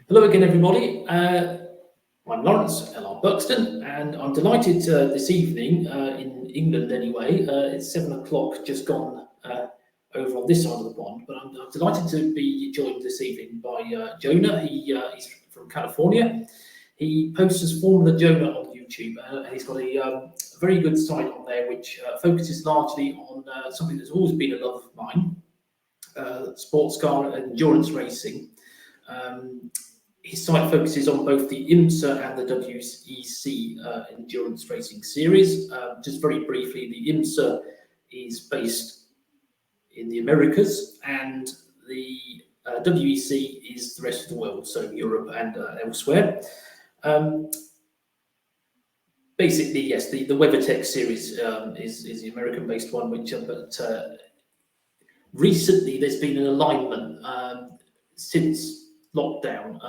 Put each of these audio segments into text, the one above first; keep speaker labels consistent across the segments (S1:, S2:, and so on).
S1: Hello again, everybody. I'm Lawrence L.R. Buxton, and I'm delighted this evening, in England anyway, it's 7 o'clock just gone over on this side of the pond, but I'm delighted to be joined this evening by Jonah. He's from California. He posts as Formula Jonah on YouTube, and he's got a very good site on there which focuses largely on something that's always been a love of mine, sports car and endurance racing. His site focuses on both the IMSA and the WEC endurance racing series. Just very briefly, the IMSA is based in the Americas, and the WEC is the rest of the world, so Europe and elsewhere. Basically, yes, the WeatherTech series is the American-based one, but recently there's been an alignment since lockdown.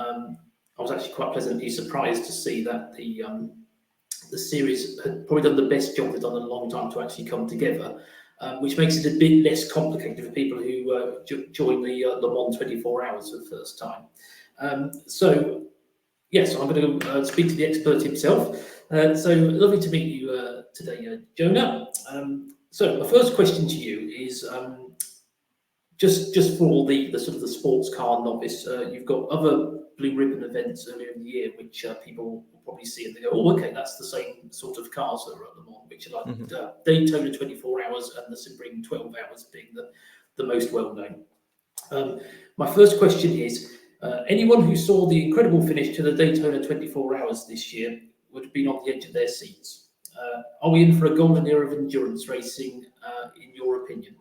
S1: I was actually quite pleasantly surprised to see that the series had probably done the best job they've done in a long time to actually come together, which makes it a bit less complicated for people who join the Le Mans 24 hours for the first time. So, yes, I'm going to speak to the expert himself. So, lovely to meet you today, Jonah. So, my first question to you is, just for the sort of the sports car novice, you've got other blue ribbon events earlier in the year, which people will probably see and they go, oh, okay, that's the same sort of cars that are at Le Mans, which are like Daytona 24 hours and the Sebring 12 hours being the most well known. My first question is, anyone who saw the incredible finish to the Daytona 24 hours this year would have been on the edge of their seats. Are we in for a golden era of endurance racing, in your opinion?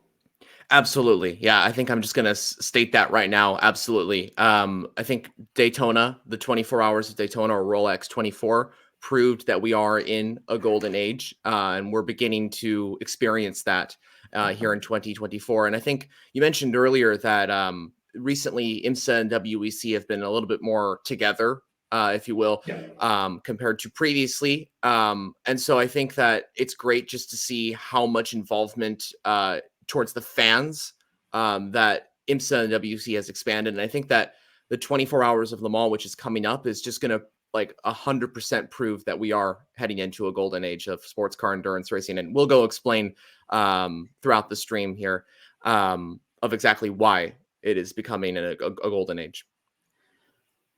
S2: Absolutely. Yeah, I think I'm just going to state that right now. Absolutely. I think Daytona, the 24 hours of Daytona or Rolex 24 proved that we are in a golden age, and we're beginning to experience that here in 2024. And I think you mentioned earlier that recently IMSA and WEC have been a little bit more together, if you will, compared to previously. And so I think that it's great just to see how much involvement towards the fans that IMSA and WC has expanded. And I think that the 24 hours of Le Mans, which is coming up, is just going to like 100% prove that we are heading into a golden age of sports car endurance racing. And we'll go explain throughout the stream here of exactly why it is becoming a golden age.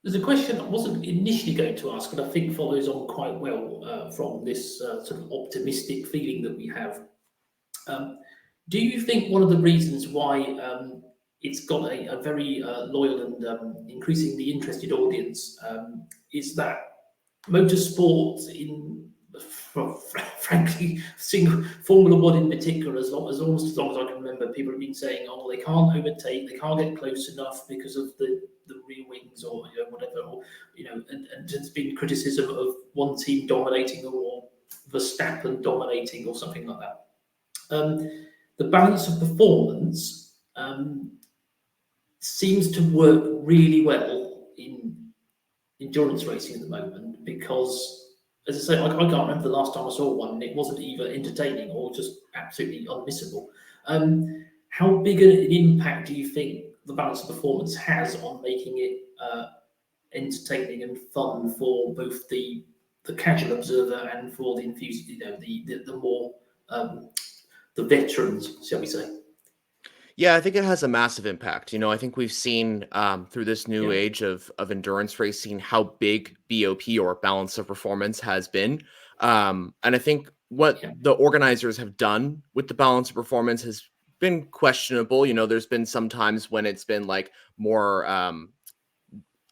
S1: There's a question I wasn't initially going to ask, but I think follows on quite well from this sort of optimistic feeling that we have. Do you think one of the reasons why it's got a very loyal and increasingly interested audience is that motorsport, frankly, Formula One in particular, almost as long as I can remember, people have been saying, oh, they can't overtake, they can't get close enough because of the rear wings or whatever, or and there's been criticism of one team dominating or Verstappen dominating or something like that. The balance of performance seems to work really well in endurance racing at the moment because, as I say, I can't remember the last time I saw one and it wasn't either entertaining or just absolutely unmissable. How big an impact do you think the balance of performance has on making it entertaining and fun for both the casual observer and for the enthusiast, the more the veterans, shall we say?
S2: Yeah, I think it has a massive impact. I think we've seen through this new age of endurance racing how big BOP or balance of performance has been. And I think what the organizers have done with the balance of performance has been questionable. There's been some times when it's been like more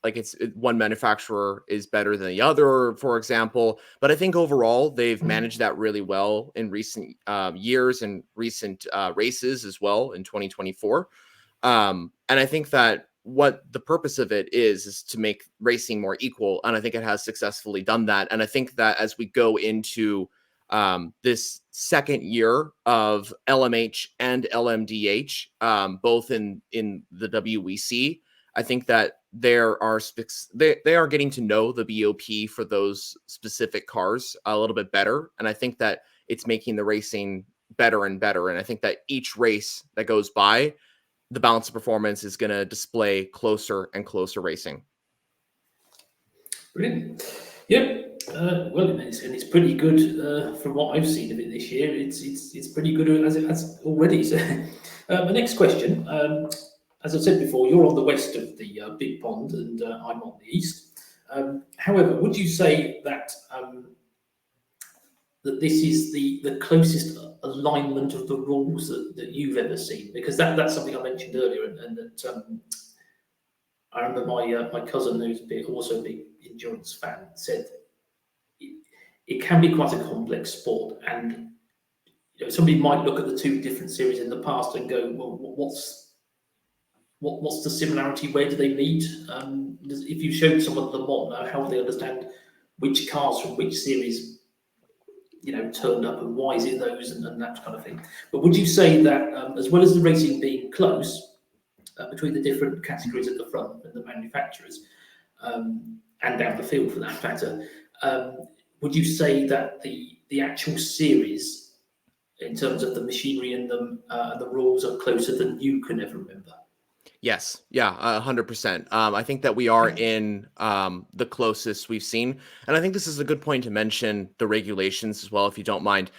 S2: like one manufacturer is better than the other, for example. But I think overall they've managed that really well in recent years and recent races as well in 2024. And I think that what the purpose of it is to make racing more equal. And I think it has successfully done that. And I think that as we go into this second year of LMH and LMDH, both in the WEC, I think that they are getting to know the BOP for those specific cars a little bit better. And I think that it's making the racing better and better. And I think that each race that goes by, the balance of performance is going to display closer and closer racing.
S1: Brilliant. Yep. Well, and it's pretty good from what I've seen of it this year. It's pretty good as it has already. So, the next question, as I said before, you're on the west of the big pond, and I'm on the east. However, would you say that that this is the closest alignment of the rules that you've ever seen? Because that's something I mentioned earlier, and that I remember my cousin, who's also a big endurance fan, said it can be quite a complex sport, and somebody might look at the two different series in the past and go, well, what's the similarity? Where do they meet? If you showed someone Le Mans now, how will they understand which cars from which series turned up, and why is it those, and that kind of thing? But would you say that as well as the racing being close between the different categories at the front and the manufacturers, and down the field for that matter, would you say that the actual series, in terms of the machinery and the rules, are closer than you can ever remember?
S2: Yes. Yeah, 100%. I think that we are in the closest we've seen. And I think this is a good point to mention the regulations as well, if you don't mind,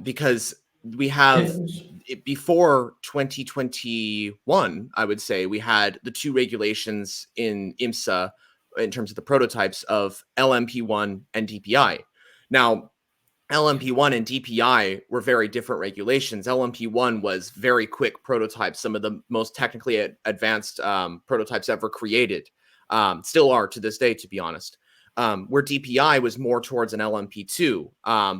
S2: because we have before 2021, I would say we had the two regulations in IMSA in terms of the prototypes of LMP1 and DPI. Now, LMP1 and DPI were very different regulations. LMP1 was very quick prototypes, some of the most technically advanced prototypes ever created, still are to this day, to be honest. Where DPI was more towards an LMP2,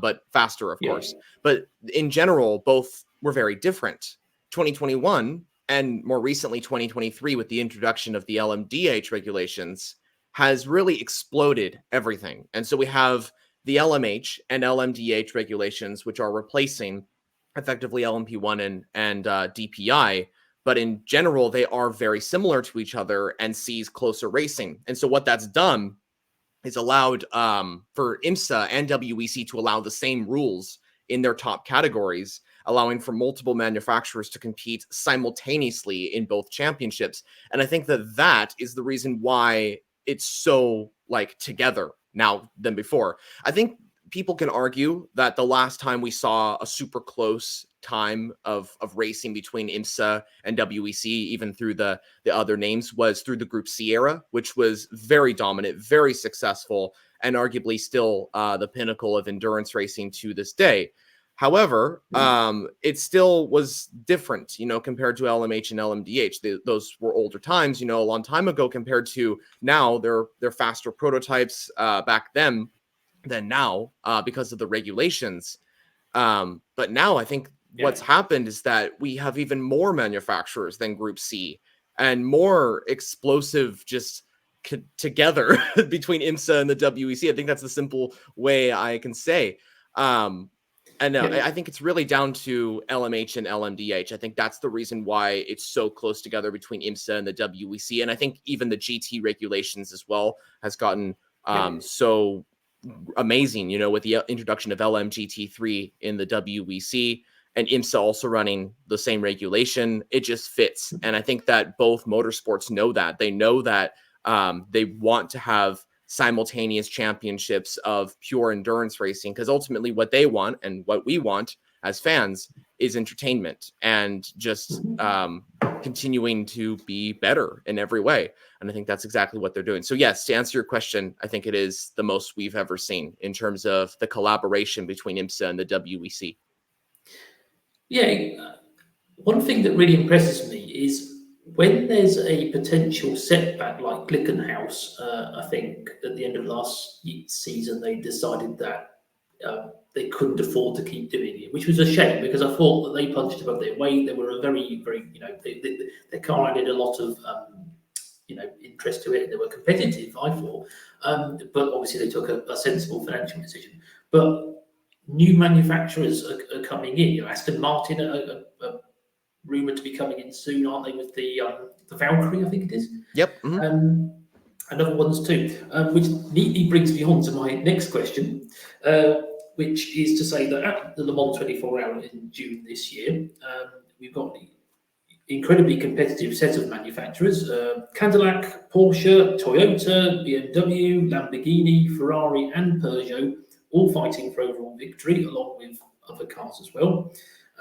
S2: but faster, of course. But in general, both were very different. 2021 and more recently 2023, with the introduction of the LMDH regulations, has really exploded everything. And so we have the LMH and LMDH regulations, which are replacing effectively LMP1 and DPI. But in general, they are very similar to each other and sees closer racing. And so what that's done is allowed for IMSA and WEC to allow the same rules in their top categories, allowing for multiple manufacturers to compete simultaneously in both championships. And I think that is the reason why it's so together now than before. I think people can argue that the last time we saw a super close time of racing between IMSA and WEC, even through the other names, was through the Group C era, which was very dominant, very successful, and arguably still the pinnacle of endurance racing to this day. However, it still was different, compared to LMH and LMDH. Those were older times, a long time ago, compared to now. They're faster prototypes back then than now because of the regulations. But now I think what's happened is that we have even more manufacturers than Group C and more explosive just together between IMSA and the WEC. I think that's the simple way I can say. And I think it's really down to LMH and LMDH. I think that's the reason why it's so close together between IMSA and the WEC. And I think even the GT regulations as well has gotten so amazing, with the introduction of LMGT3 in the WEC and IMSA also running the same regulation. It just fits. And I think that both motorsports know that. They know that they want to have simultaneous championships of pure endurance racing, because ultimately what they want and what we want as fans is entertainment and just continuing to be better in every way. And I think that's exactly what they're doing. So yes, to answer your question, I think it is the most we've ever seen in terms of the collaboration between IMSA and the WEC.
S1: Yeah, one thing that really impresses me is when there's a potential setback like Glickenhaus. I think at the end of last season, they decided that they couldn't afford to keep doing it, which was a shame, because I thought that they punched above their weight. They were a very, very, their car added a lot of, interest to it. They were competitive, I thought, but obviously they took a sensible financial decision. But new manufacturers are coming in. Aston Martin are rumoured to be coming in soon, aren't they? With the Valkyrie, I think it is.
S2: Yep. Mm-hmm.
S1: And other ones too, which neatly brings me on to my next question, which is to say that at the Le Mans 24 Hour in June this year, we've got incredibly competitive set of manufacturers: Cadillac, Porsche, Toyota, BMW, Lamborghini, Ferrari, and Peugeot, all fighting for overall victory, along with other cars as well.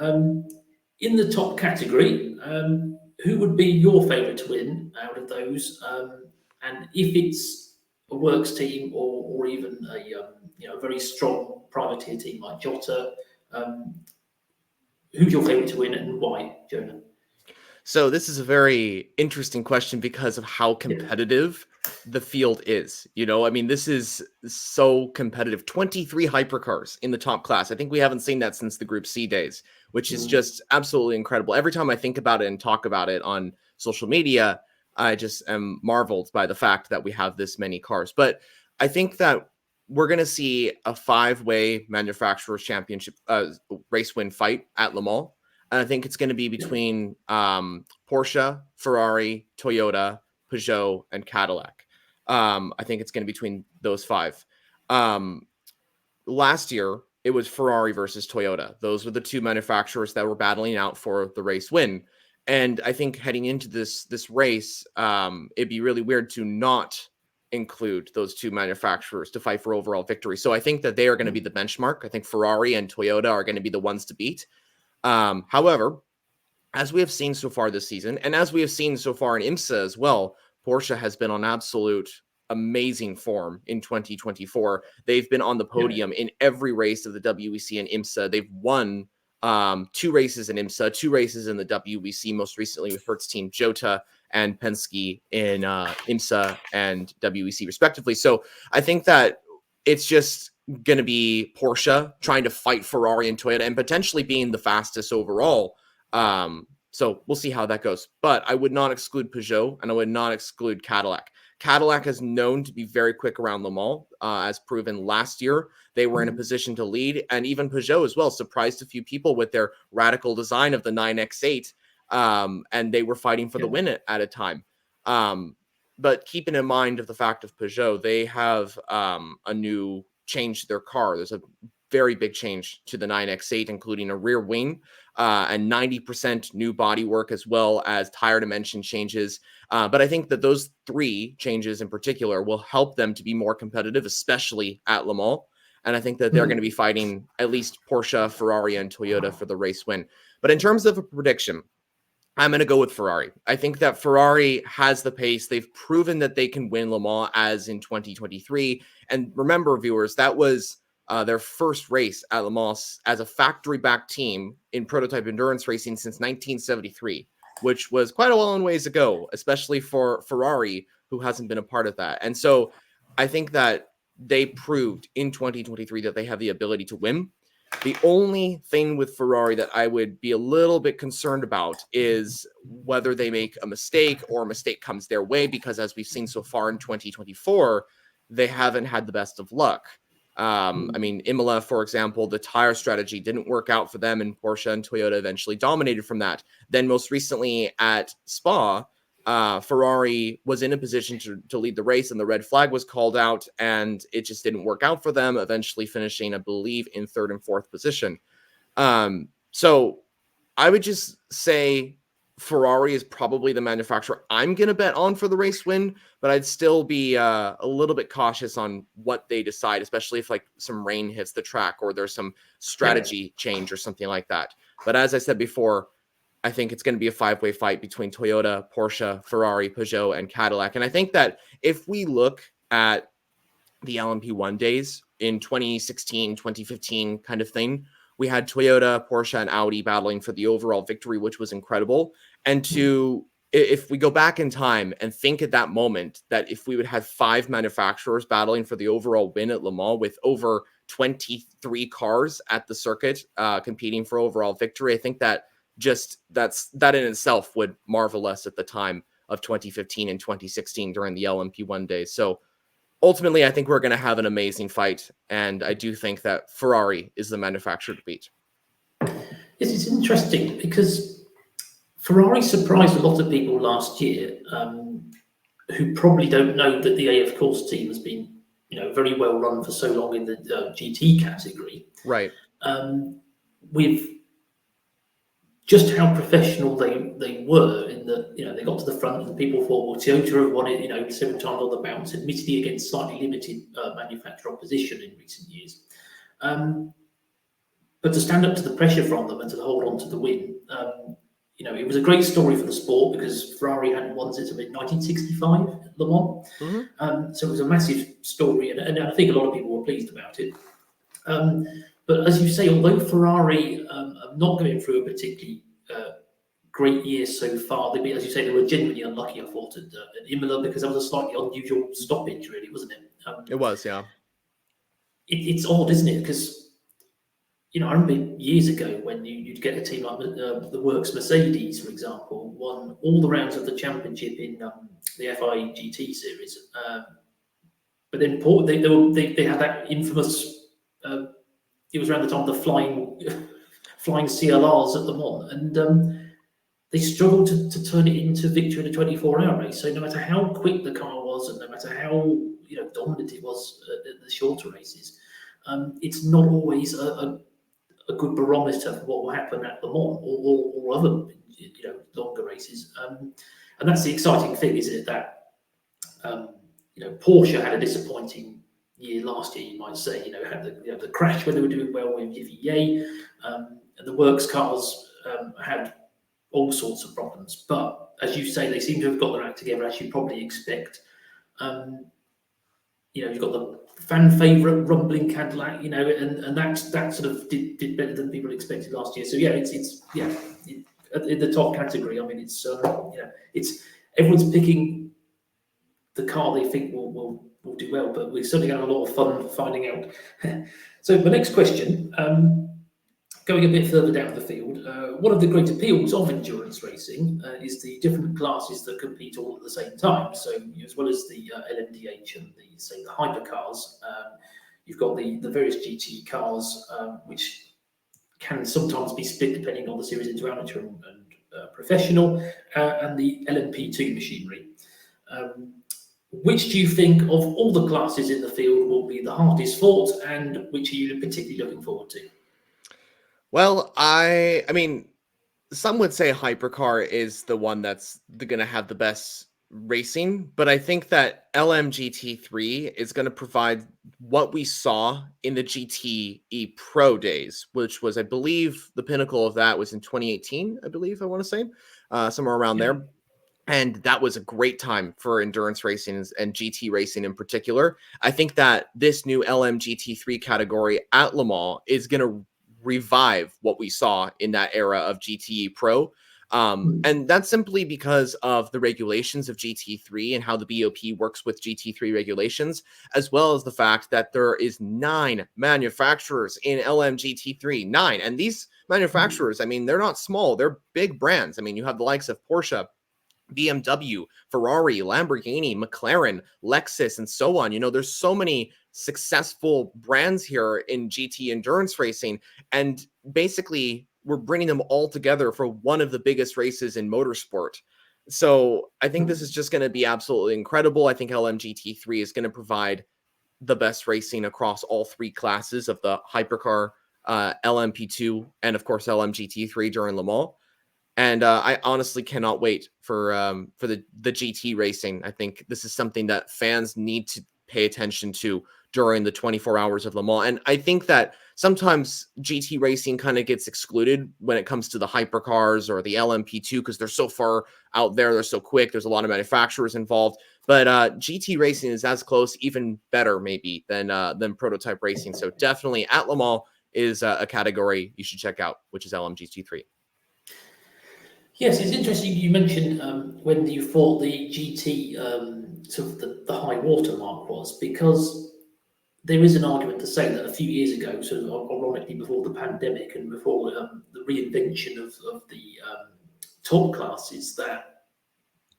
S1: In the top category, who would be your favourite to win out of those? And if it's a works team or even a very strong privateer team like Jota, who's your favourite to win and why, Jonah?
S2: So this is a very interesting question because of how competitive the field is. I mean, this is so competitive. 23 hypercars in the top class. I think we haven't seen that since the Group C days, which is just absolutely incredible. Every time I think about it and talk about it on social media, I just am marveled by the fact that we have this many cars. But I think that we're going to see a 5-way manufacturers championship race win fight at Le Mans. And I think it's going to be between Porsche, Ferrari, Toyota, Peugeot, and Cadillac. I think it's going to be between those 5. Last year, it was Ferrari versus Toyota. Those were the 2 manufacturers that were battling out for the race win. And I think heading into this race, it'd be really weird to not include those 2 manufacturers to fight for overall victory. So I think that they are going to be the benchmark. I think Ferrari and Toyota are going to be the ones to beat. However, as we have seen so far this season, and as we have seen so far in IMSA as well, Porsche has been on absolute amazing form in 2024. They've been on the podium in every race of the WEC and IMSA. They've won 2 races in IMSA, 2 races in the WEC, most recently with Hertz team Jota and Penske in IMSA and WEC respectively. So I think that it's just going to be Porsche trying to fight Ferrari and Toyota and potentially being the fastest overall. So we'll see how that goes. But I would not exclude Peugeot and I would not exclude Cadillac. Cadillac is known to be very quick around Le Mans, as proven last year. They were in a position to lead, and even Peugeot as well surprised a few people with their radical design of the 9X8, and they were fighting for the win at a time. But keeping in mind of the fact of Peugeot, they have a new change to their car. There's a very big change to the 9X8, including a rear wing and 90% new bodywork, as well as tire dimension changes. But I think that those 3 changes in particular will help them to be more competitive, especially at Le Mans. And I think that they're going to be fighting at least Porsche, Ferrari, and Toyota for the race win. But in terms of a prediction, I'm going to go with Ferrari. I think that Ferrari has the pace. They've proven that they can win Le Mans as in 2023. And remember, viewers, that was their first race at Le Mans as a factory-backed team in prototype endurance racing since 1973, which was quite a long ways ago, especially for Ferrari, who hasn't been a part of that. And so I think that they proved in 2023 that they have the ability to win. The only thing with Ferrari that I would be a little bit concerned about is whether they make a mistake or a mistake comes their way, because as we've seen so far in 2024, they haven't had the best of luck. I mean, Imola, for example, the tire strategy didn't work out for them, and Porsche and Toyota eventually dominated from that. Then most recently at Spa, Ferrari was in a position to lead the race, and the red flag was called out, and it just didn't work out for them, eventually finishing, I believe, in 3rd and 4th position. So I would just say Ferrari is probably the manufacturer I'm going to bet on for the race win, but I'd still be a little bit cautious on what they decide, especially if like some rain hits the track or there's some strategy change or something like that. But as I said before, I think it's going to be a 5-way fight between Toyota, Porsche, Ferrari, Peugeot, and Cadillac. And I think that if we look at the LMP1 days in 2016, 2015 kind of thing, we had Toyota, Porsche, and Audi battling for the overall victory, which was incredible. And if we go back in time and think at that moment that if we would have 5 manufacturers battling for the overall win at Le Mans with over 23 cars at the circuit competing for overall victory, I think that that in itself would marvel us at the time of 2015 and 2016 during the LMP1 days. So ultimately, I think we're going to have an amazing fight, and I do think that Ferrari is the manufacturer to beat.
S1: Yes, it's interesting because Ferrari surprised a lot of people last year who probably don't know that the AF Course team has been, very well run for so long in the GT category.
S2: Right.
S1: With just how professional they were in that, they got to the front and people thought, well, Toyota have won it, 7 times on the bounce, admittedly against slightly limited manufacturer opposition in recent years. But to stand up to the pressure from them and to hold on to the win, it was a great story for the sport because Ferrari hadn't won since about 1965 at Le Mans.
S2: Mm-hmm.
S1: So it was a massive story, and I think a lot of people were pleased about it. But as you say, although Ferrari are not going through a particularly great year so far, as you say, they were genuinely unlucky, I thought, at Imola, because that was a slightly unusual stoppage, really, wasn't it?
S2: It was, yeah.
S1: It's odd, isn't it? Because I remember years ago when you'd get a team like the Works Mercedes, for example, won all the rounds of the championship in the FIA GT series. But then they had that infamous. It was around the time of the flying CLRs at Le Mans, and they struggled to turn it into victory in a 24-hour race. So no matter how quick the car was, and no matter how dominant it was at the shorter races, it's not always a good barometer for what will happen at Le Mans or other longer races. And that's the exciting thing, isn't it? That Porsche had a disappointing year last year, you might say. Had the crash when they were doing well with VVA, and the works cars had all sorts of problems. But as you say, they seem to have got their act together, as you probably expect. You've got the fan favourite rumbling Cadillac, and that sort of did better than people expected last year. So yeah, it's in the top category. I mean, it's everyone's picking the car they think will do well, but we're certainly having a lot of fun finding out. So the next question, going a bit further down the field, one of the great appeals of endurance racing is the different classes that compete all at the same time. So as well as the LMDH and the hypercars, you've got the various GT cars, which can sometimes be split depending on the series into amateur and professional, and the LMP2 machinery. Which do you think of all the classes in the field will be the hardest fought, and which are you particularly looking forward to?
S2: Well, I mean, some would say hypercar is the one that's going to have the best racing, but I think that LMGT3 is going to provide what we saw in the GTE Pro days, which was, I believe, the pinnacle of that was in 2018, I believe, I want to say, somewhere around there. And that was a great time for endurance racing and GT racing in particular. I think that this new LMGT3 category at Le Mans is going to revive what we saw in that era of GTE Pro. And that's simply because of the regulations of GT3 and how the BOP works with GT3 regulations, as well as the fact that there is 9 manufacturers in LMGT3, 9. And these manufacturers, I mean, they're not small, they're big brands. I mean, you have the likes of Porsche, BMW, Ferrari, Lamborghini, McLaren, Lexus, and so on. There's so many successful brands here in GT endurance racing, and basically we're bringing them all together for one of the biggest races in motorsport. So I think this is just going to be absolutely incredible. I think LMGT3 is going to provide the best racing across all 3 classes of the hypercar, LMP2, and of course LMGT3 during Le Mans. And I honestly cannot wait for the GT racing. I think this is something that fans need to pay attention to during the 24 hours of Le Mans. And I think that sometimes GT racing kind of gets excluded when it comes to the hypercars or the LMP2 because they're so far out there, they're so quick, there's a lot of manufacturers involved. But GT racing is as close, even better maybe than prototype racing. So definitely at Le Mans is a category you should check out, which is LMGT3.
S1: Yes, it's interesting you mentioned when you thought the GT sort of the high water mark was, because there is an argument to say that a few years ago, sort of ironically before the pandemic and before the reinvention of the top classes, that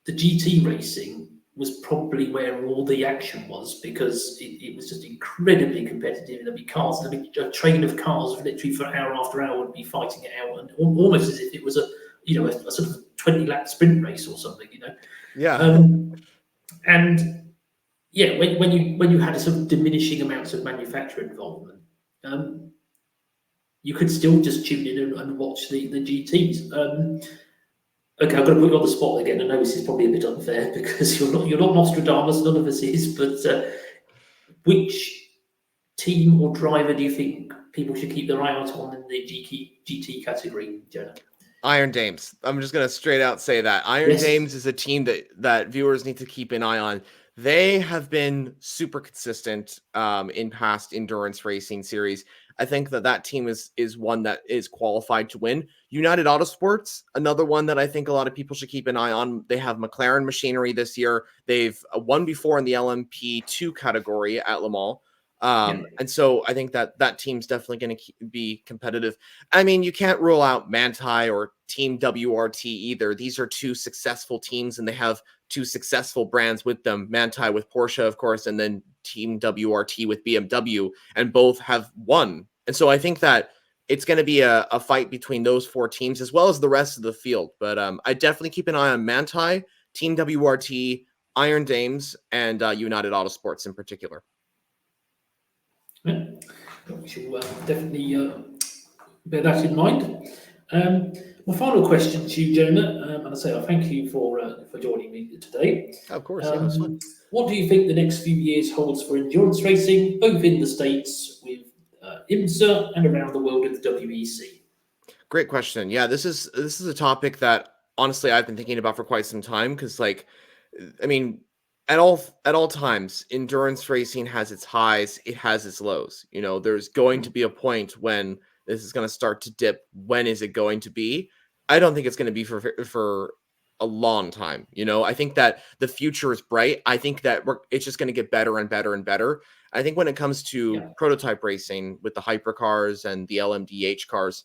S1: the GT racing was probably where all the action was, because it was just incredibly competitive. There'd be cars, there'd be a train of cars literally for hour after hour would be fighting it out, and almost as if it was a sort of 20-lap sprint race or something,
S2: Yeah.
S1: And yeah, when you had a sort of diminishing amounts of manufacturer involvement, you could still just tune in and watch the GTs. Okay, I'm going to put you on the spot again. I know this is probably a bit unfair because you're not Nostradamus, none of us is. But which team or driver do you think people should keep their eye out on in the GT category, Jonah?
S2: Iron Dames. I'm just gonna straight out say that Iron
S1: Yes.
S2: Dames is a team that viewers need to keep an eye on. They have been super consistent in past endurance racing series. I think that team is one that is qualified to win. United Autosports, another one that I think a lot of people should keep an eye on. They have McLaren machinery this year. They've won before in the LMP2 category at Le Mans. And so I think that team's definitely going to be competitive. I mean, you can't rule out Manti or Team WRT either. These are two successful teams, and they have two successful brands with them. Manti with Porsche, of course, and then Team WRT with BMW, and both have won. And so I think that it's going to be a fight between those four teams as well as the rest of the field. But I definitely keep an eye on Manti, Team WRT, Iron Dames, and United Autosports in particular.
S1: Yeah, we shall definitely bear that in mind. My final question to you, Jonah, and I say I thank you for joining me today.
S2: Of course, yeah, that's fun.
S1: What do you think the next few years holds for endurance racing, both in the States with IMSA and around the world with the WEC?
S2: Great question. Yeah, this is a topic that honestly I've been thinking about for quite some time because, like, I mean, at all times, endurance racing has its highs, it has its lows. You know, there's going to be a point when this is going to start to dip. When is it going to be? I don't think it's going to be for a long time. You know, I think that the future is bright. I think that it's just going to get better and better and better. I think when it comes to prototype racing with the hypercars and the LMDH cars,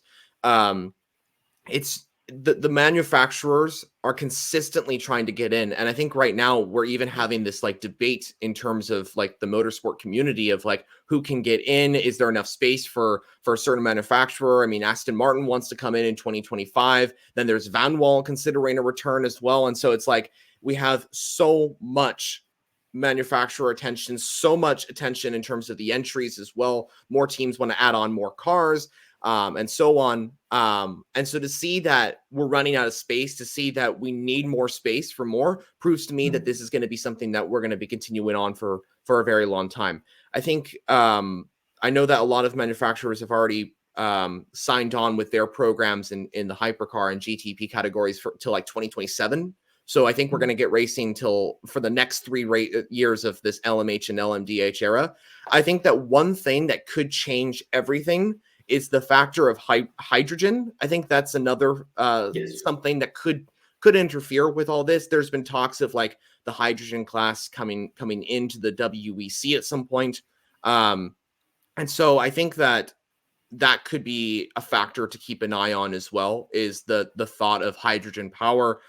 S2: it's the manufacturers are consistently trying to get in. And I think right now we're even having this like debate in terms of like the motorsport community of like who can get in. Is there enough space for a certain manufacturer? I mean, Aston Martin wants to come in 2025. Then there's Van Wall considering a return as well. And so it's like we have so much manufacturer attention, so much attention in terms of the entries as well. More teams want to add on more cars. And so on. And so to see that we're running out of space, to see that we need more space for more, proves to me that this is going to be something that we're going to be continuing on for a very long time. I think I know that a lot of manufacturers have already signed on with their programs in the hypercar and GTP categories till like 2027. So I think we're going to get racing for the next 3 years of this LMH and LMDH era. I think that one thing that could change everything is the factor of hydrogen. I think that's another something that could interfere with all this. There's been talks of like the hydrogen class coming into the WEC at some point. And so I think that could be a factor to keep an eye on as well, is the thought of hydrogen power,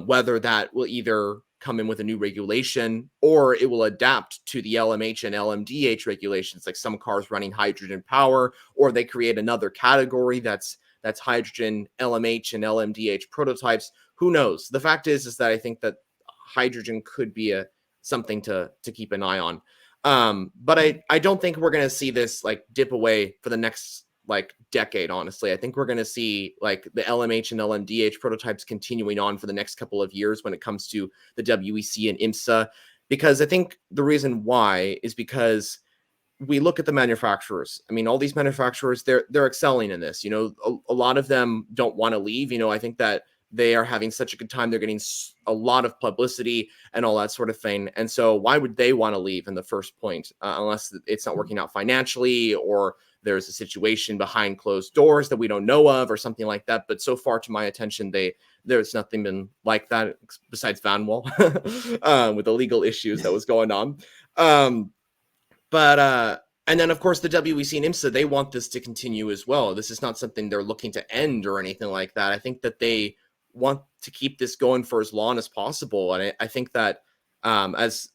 S2: whether that will either come in with a new regulation or it will adapt to the LMH and LMDH regulations, like some cars running hydrogen power, or they create another category that's hydrogen LMH and LMDH prototypes. Who knows? The fact is that I think that hydrogen could be something to keep an eye on. But I don't think we're going to see this like dip away for the next like decade. Honestly, I think we're going to see like the LMH and LMDH prototypes continuing on for the next couple of years when it comes to the WEC and IMSA, because I think the reason why is because we look at the manufacturers. I mean, all these manufacturers, they're excelling in this. You know, a lot of them don't want to leave. You know, I think that they are having such a good time. They're getting a lot of publicity and all that sort of thing. And so why would they want to leave in the first point unless it's not working out financially, or there's a situation behind closed doors that we don't know of or something like that. But so far to my attention, there's nothing been like that besides Van Wall with the legal issues that was going on. And then, of course, the WEC and IMSA, they want this to continue as well. This is not something they're looking to end or anything like that. I think that they want to keep this going for as long as possible. And I think that as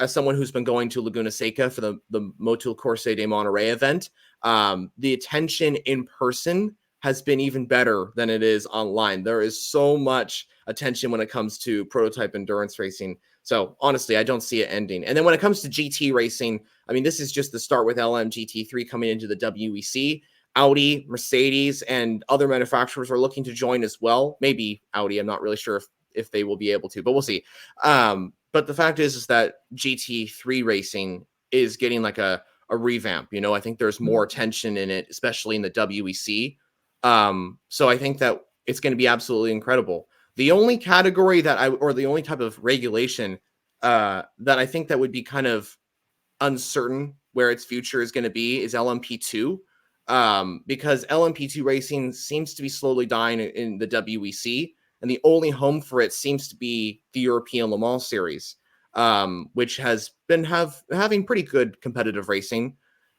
S2: someone who's been going to Laguna Seca for the Motul Corse de Monterrey event, the attention in person has been even better than it is online. There is so much attention when it comes to prototype endurance racing. So honestly, I don't see it ending. And then when it comes to GT racing, I mean, this is just the start with LM GT3 coming into the WEC. Audi, Mercedes, and other manufacturers are looking to join as well. Maybe Audi, I'm not really sure if they will be able to, but we'll see. But the fact is that GT3 racing is getting like a revamp. You know, I think there's more attention in it, especially in the WEC. So I think that it's going to be absolutely incredible. The only category or the only type of regulation that I think that would be kind of uncertain where its future is going to be is LMP2, because LMP2 racing seems to be slowly dying in the WEC, and the only home for it seems to be the European Le Mans series, which has been having pretty good competitive racing.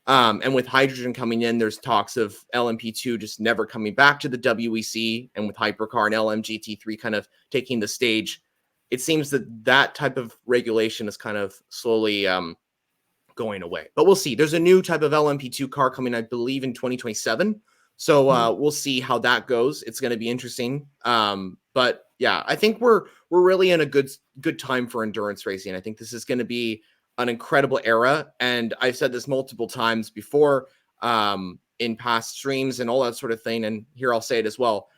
S2: And with hydrogen coming in, there's talks of LMP2 just never coming back to the WEC, and with Hypercar and LMGT3 kind of taking the stage, it seems that type of regulation is kind of slowly going away. But we'll see. There's a new type of LMP2 car coming, I believe, in 2027. So we'll see how that goes. It's going to be interesting. But yeah, I think we're really in a good time for endurance racing. I think this is going to be an incredible era. And I've said this multiple times before in past streams and all that sort of thing. And here I'll say it as well.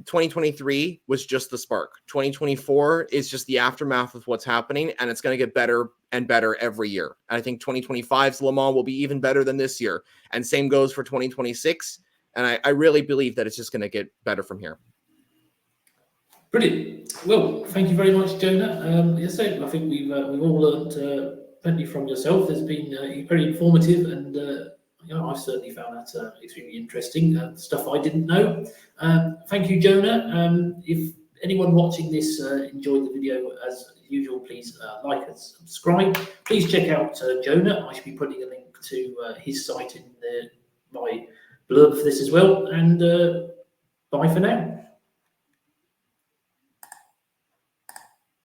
S2: 2023 was just the spark. 2024 is just the aftermath of what's happening, and it's going to get better and better every year. And I think 2025's Le Mans will be even better than this year. And same goes for 2026. And I really believe that it's just going to get better from here.
S1: Brilliant. Well, thank you very much, Jonah. Yes, I think we've all learned plenty from yourself. It's been very informative, and I've certainly found that extremely interesting. Stuff I didn't know. Thank you, Jonah. If anyone watching this enjoyed the video, as usual, please like and subscribe. Please check out Jonah. I should be putting a link to his site in my blurb for this as well. And bye for now.